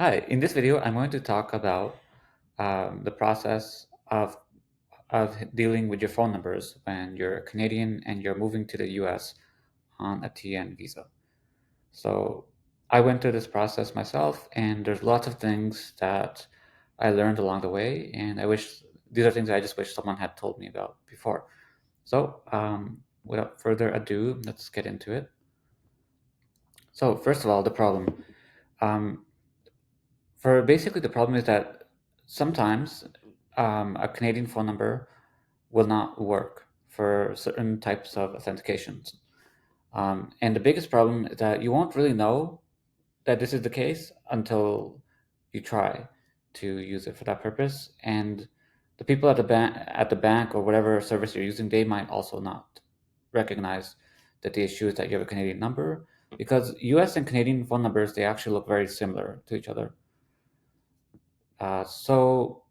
Hi, in this video, I'm going to talk about the process of dealing with your phone numbers when you're Canadian and you're moving to the US on a TN visa. So I went through this process myself, and there's lots of things that I learned along the way, and I wish these are things I just wish someone had told me about before. So without further ado, let's get into it. So first of all, the problem. Um, For basically, the problem is that sometimes a Canadian phone number will not work for certain types of authentications. And the biggest problem is that you won't really know that this is the case until you try to use it for that purpose. And the people at the bank or whatever service you're using, they might also not recognize that the issue is that you have a Canadian number because US and Canadian phone numbers, they actually look very similar to each other. So,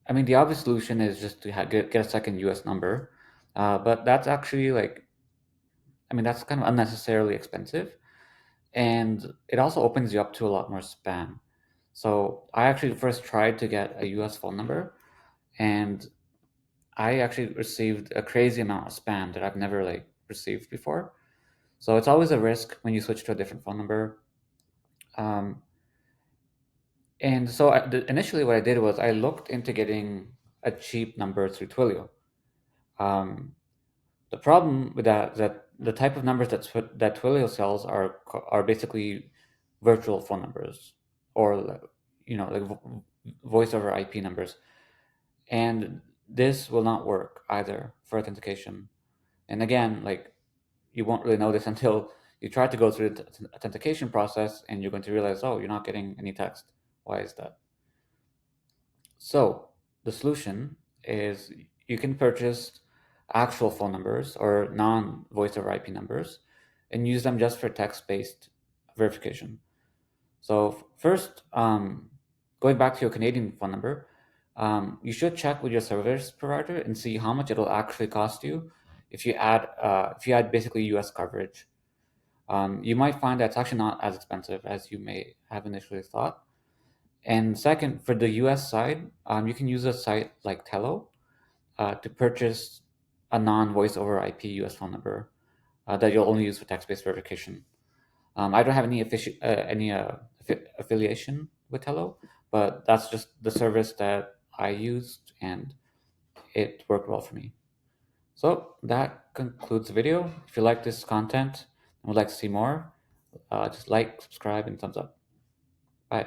I mean, the obvious solution is just to get a second US number, but that's actually like, I mean, that's kind of unnecessarily expensive, and it also opens you up to a lot more spam. So I actually first tried to get a US phone number, and I actually received a crazy amount of spam that I've never like received before. So it's always a risk when you switch to a different phone number. Um, and so initially, what I did was I looked into getting a cheap number through Twilio. Um, the problem with that is that the type of numbers that Twilio sells are basically virtual phone numbers or like voice over IP numbers, and this will not work either for authentication. And again, like you won't really know this until you try to go through the authentication process, and you're going to realize, oh, you're not getting any text. Why is that? So the solution is you can purchase actual phone numbers or non-voice over IP numbers and use them just for text-based verification. So first, going back to your Canadian phone number, you should check with your service provider and see how much it'll actually cost you if you add basically US coverage. You might find that it's actually not as expensive as you may have initially thought. And second, for the US side, you can use a site like Tello to purchase a non-voice over IP US phone number that you'll only use for text-based verification. I don't have any affiliation with Tello, but that's just the service that I used, and it worked well for me. So that concludes the video. If you like this content and would like to see more, just like, subscribe, and thumbs up. Bye.